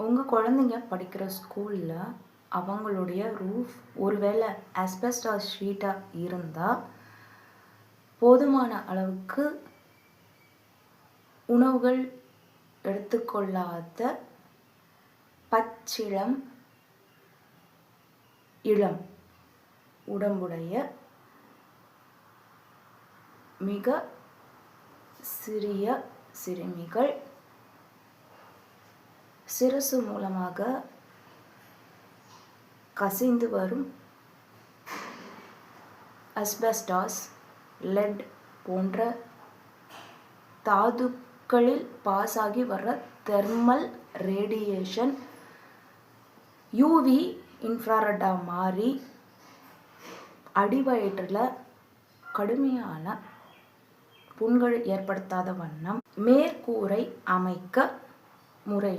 உங்கள் குழந்தைங்க படிக்கிற ஸ்கூலில் அவங்களுடைய ரூஃப் ஒருவேளை ஆஸ்பெஸ்டாஸ் ஷீட்டாக இருந்தால் போதுமான அளவுக்கு உணவுகள் எடுத்துக்கொள்ளாத பச்சிளம் இளம் உடம்புடைய மிக சிறிய சிறுமிகள் சிரசு மூலமாக கசிந்து வரும் அஸ்பெஸ்டாஸ், லெட் போன்ற தாதுக்களில் பாஸ் ஆகி வர்ற தெர்மல் ரேடியேஷன் யூவி இன்ஃப்ராரெட்டாக மாறி அடிவயிற்றில் கடுமையான புண்கள் ஏற்படுத்தாத வண்ணம் மேற்கூரை அமைக்க முறை